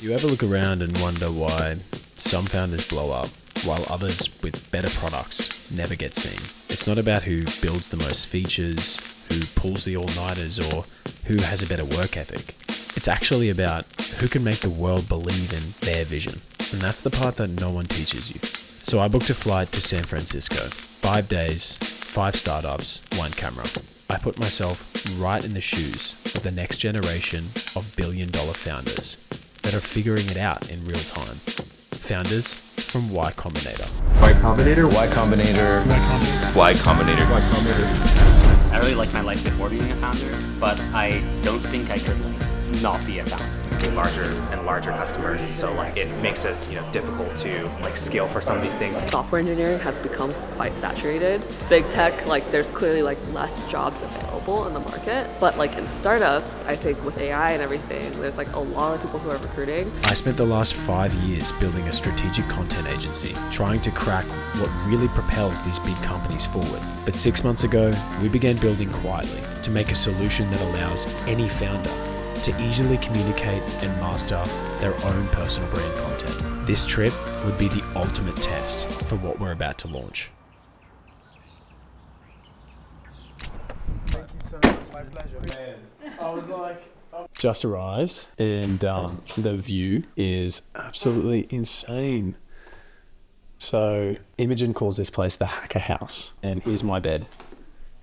You ever look around and wonder why some founders blow up while others with better products never get seen? It's not about who builds the most features, who pulls the all-nighters, or who has a better work ethic. It's actually about who can make the world believe in their vision. And that's the part that no one teaches you. So I booked a flight to San Francisco. 5 days, 5 startups, 1 camera. I put myself right in the shoes of the next generation of billion-dollar founders that are figuring it out in real time. Founders from Y Combinator. Y Combinator? Y Combinator. Y Combinator. Y Combinator. I really liked my life before being a founder, but I don't think I could not be a founder. Larger and larger customers, so it makes it difficult to scale for some of these things. Software engineering has become quite saturated. Big tech, there's clearly less jobs available in the market, but in startups, I think with AI and everything, there's a lot of people who are recruiting. I spent the last 5 years building a strategic content agency, trying to crack what really propels these big companies forward. But 6 months ago, we began building quietly to make a solution that allows any founder to easily communicate and master their own personal brand content. This trip would be the ultimate test for what we're about to launch. Thank you so much, my pleasure. Man, I was Just arrived and the view is absolutely insane. So Imogen calls this place the Hacker House, and here's my bed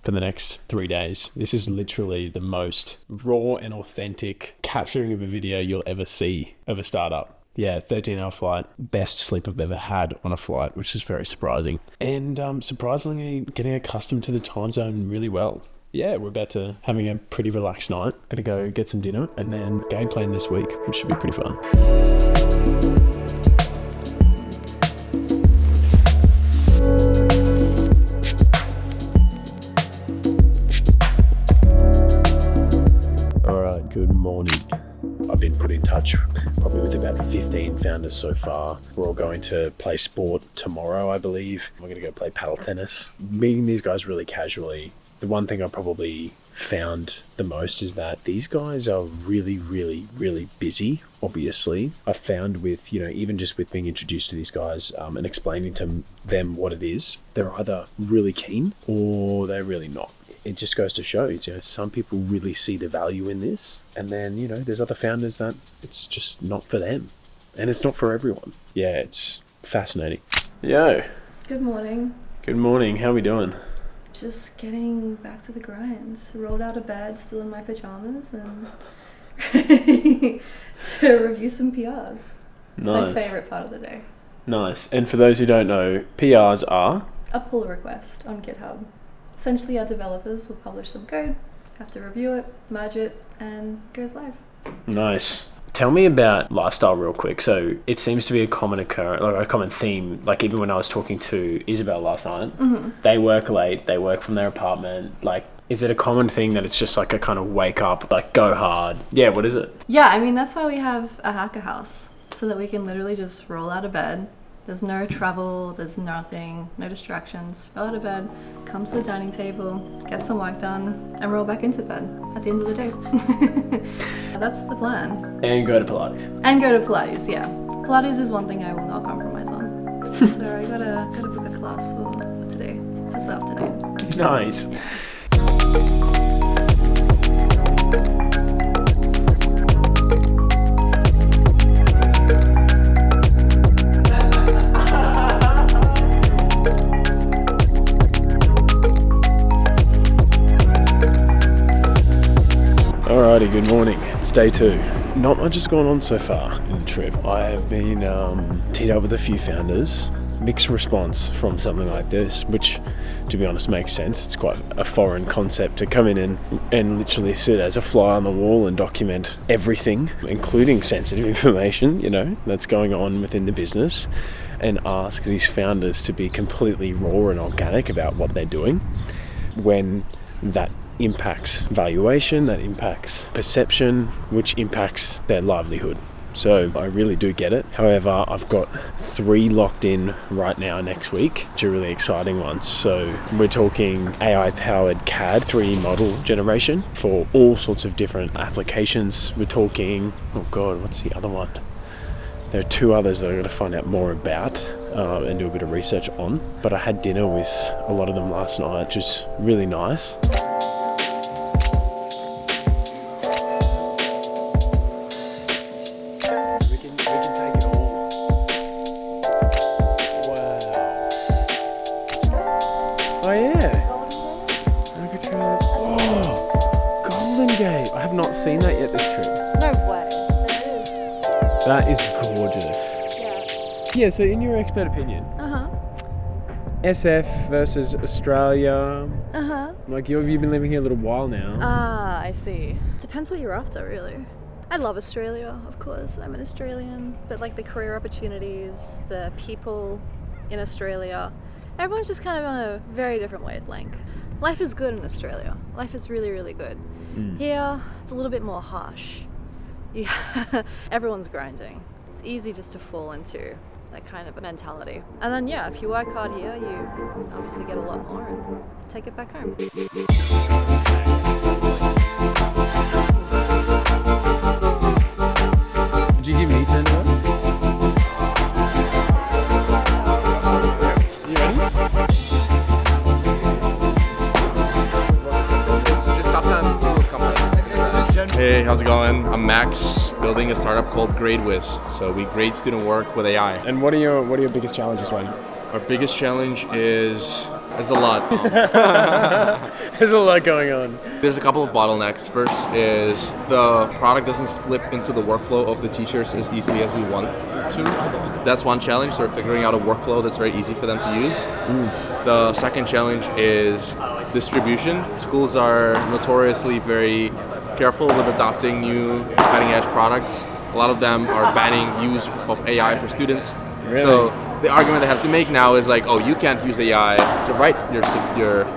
for the next 3 days. This is literally the most raw and authentic capturing of a video you'll ever see of a startup. Yeah, 13-hour flight. Best sleep I've ever had on a flight, which is very surprising. And surprisingly, getting accustomed to the time zone really well. Yeah, we're about to having a pretty relaxed night. Gonna go get some dinner and then game plan this week, which should be pretty fun. Good morning. I've been put in touch probably with about 15 founders so far. We're all going to play sport tomorrow, I believe. We're going to go play paddle tennis. Meeting these guys really casually, the one thing I probably found the most is that these guys are really, really, really busy, obviously. I found with, even just with being introduced to these guys and explaining to them what it is, they're either really keen or they're really not. It just goes to show, some people really see the value in this. And then, there's other founders that it's just not for them. And it's not for everyone. Yeah, it's fascinating. Yo. Good morning. Good morning. How are we doing? Just getting back to the grind. Rolled out of bed, still in my pajamas, and ready to review some PRs. Nice. My favorite part of the day. Nice. And for those who don't know, PRs are? A pull request on GitHub. Essentially, our developers will publish some code, have to review it, merge it, and it goes live. Nice. Tell me about lifestyle real quick. So it seems to be a common occurrence, a common theme. Even when I was talking to Isabel last night, They work late, they work from their apartment. Is it a common thing that it's just a kind of wake up, go hard? Yeah, what is it? Yeah, that's why we have a hacker house, so that we can literally just roll out of bed. There's no travel, there's nothing, no distractions. Roll out of bed, come to the dining table, get some work done, and roll back into bed at the end of the day. That's the plan. And go to Pilates. And go to Pilates, yeah. Pilates is one thing I will not compromise on. So I gotta book a class for today, this afternoon. Nice. Alrighty, good morning. It's day 2. Not much has gone on so far in the trip. I have been teed up with a few founders. Mixed response from something like this, which, to be honest, makes sense. It's quite a foreign concept to come in and literally sit as a fly on the wall and document everything, including sensitive information, that's going on within the business, and ask these founders to be completely raw and organic about what they're doing when that impacts valuation, that impacts perception, which impacts their livelihood. So I really do get it. However, I've got 3 locked in right now next week, which are really exciting ones. So we're talking AI-powered CAD 3D model generation for all sorts of different applications. We're talking, oh God, what's the other one? There are 2 others that I'm going to find out more about and do a bit of research on. But I had dinner with a lot of them last night, which is really nice. We can take it all. Wow. Oh yeah. Oh, Golden Gate. I have not seen that yet this trip. No way. There is. That is gorgeous. Yeah. Yeah, so in your expert opinion, SF versus Australia, like you've been living here a little while now. Ah, I see. Depends what you're after, really. I love Australia, of course. I'm an Australian, but like the career opportunities, the people in Australia, everyone's just kind of on a very different wavelength. Life is good in Australia. Life is really, really good. Here, it's a little bit more harsh. Everyone's grinding. It's easy just to fall into that kind of a mentality. And then yeah, if you work hard here, you obviously get a lot more and take it back home. Did you give me 10 now? You ready? Hey, how's it going? I'm Max, building a startup called GradeWiz. So we grade student work with AI. And what are your biggest challenges right now? Our biggest challenge is a lot. There's a lot going on. There's a couple of bottlenecks. First is the product doesn't slip into the workflow of the teachers as easily as we want it to. That's one challenge, so we're figuring out a workflow that's very easy for them to use. The second challenge is distribution. Schools are notoriously very careful with adopting new cutting-edge products. A lot of them are banning use of AI for students. Really? So the argument they have to make now is like, oh, you can't use AI to write your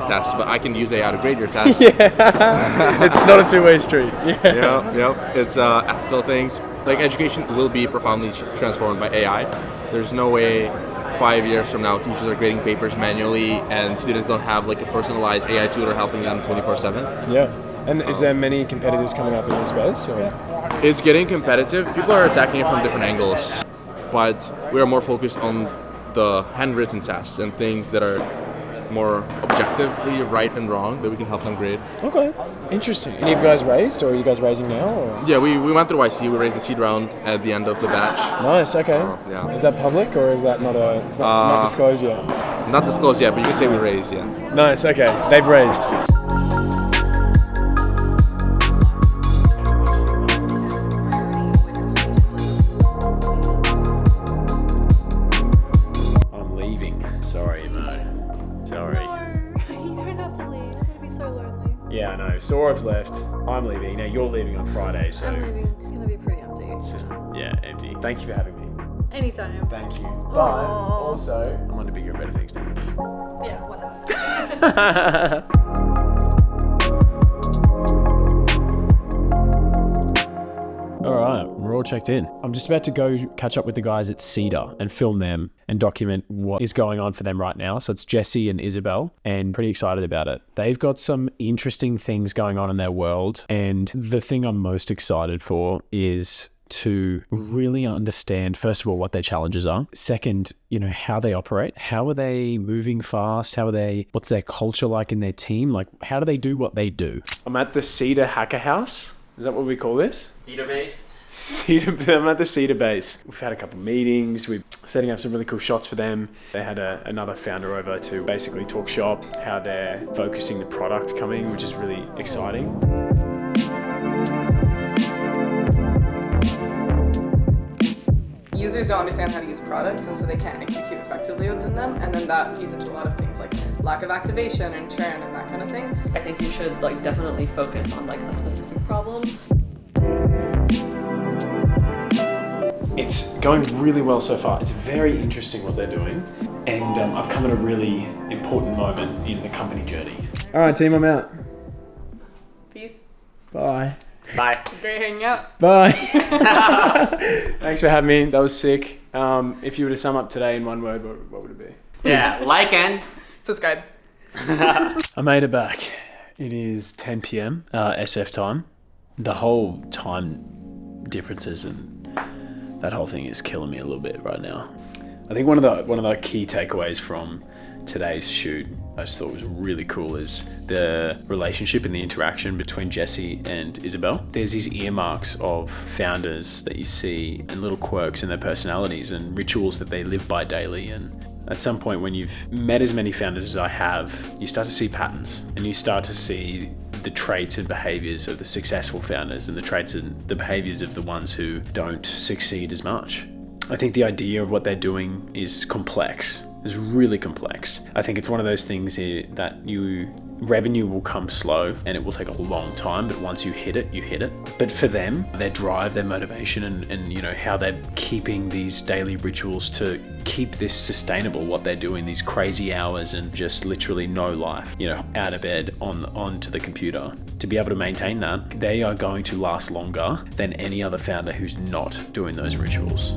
test, but I can use AI to grade your test. Yeah, it's not a two-way street. Yeah. Yep. It's ethical things. Like education will be profoundly transformed by AI. There's no way 5 years from now teachers are grading papers manually and students don't have like a personalized AI tutor helping them 24/7. Yeah. And is there many competitors coming up in this space? Or? It's getting competitive. People are attacking it from different angles, but we are more focused on the handwritten tests and things that are more objectively right and wrong that we can help them grade. Okay, interesting. Any of you guys raised, or are you guys raising now? Or? Yeah, we went through YC. We raised the seed round at the end of the batch. Nice. Okay. Yeah. Is that public, or is that not not disclosed yet? Not disclosed yet, but you can say we raised. Yeah. Nice. Okay, they've raised. Yeah, I know. Saurabh's left. I'm leaving. Now you're leaving on Friday, so I'm leaving. It's gonna be pretty empty. it's just empty. Thank you for having me. Anytime. Thank you. But also, I want to bigger and better things now. Yeah, whatever. All right, we're all checked in. I'm just about to go catch up with the guys at Cedar and film them and document what is going on for them right now. So it's Jesse and Isabel, and pretty excited about it. They've got some interesting things going on in their world, and the thing I'm most excited for is to really understand, first of all, what their challenges are. Second, how they operate. How are they moving fast? What's their culture like in their team? Like, how do they do what they do? I'm at the Cedar Hacker House. Is that what we call this? Cedar base. I'm at the Cedar base. We've had a couple of meetings. We're setting up some really cool shots for them. They had another founder over to basically talk shop, how they're focusing the product coming, which is really exciting. Users don't understand how to use products, and so they can't execute effectively within them, and then that feeds into a lot of things like lack of activation and churn and that kind of thing. I think you should definitely focus on a specific problem. It's going really well so far. It's very interesting what they're doing, and I've come at a really important moment in the company journey. All right, team, I'm out. Peace. Bye. Bye. Great hanging out. Bye. Thanks for having me. That was sick. If you were to sum up today in one word, what would it be? Yeah, like and Subscribe. I made it back. It is 10 p.m. SF time. The whole time differences and That whole thing is killing me a little bit right now. I think one of the key takeaways from today's shoot I just thought was really cool is the relationship and the interaction between Jesse and Isabel. There's these earmarks of founders that you see and little quirks in their personalities and rituals that they live by daily. And at some point when you've met as many founders as I have, you start to see patterns and you start to see the traits and behaviors of the successful founders and the traits and the behaviors of the ones who don't succeed as much. I think the idea of what they're doing is complex. It's really complex. I think it's one of those things here that revenue will come slow and it will take a long time, but once you hit it, you hit it. But for them, their drive, their motivation, and you know how they're keeping these daily rituals to keep this sustainable, what they're doing, these crazy hours and just literally no life, you know, out of bed onto the computer. To be able to maintain that, they are going to last longer than any other founder who's not doing those rituals.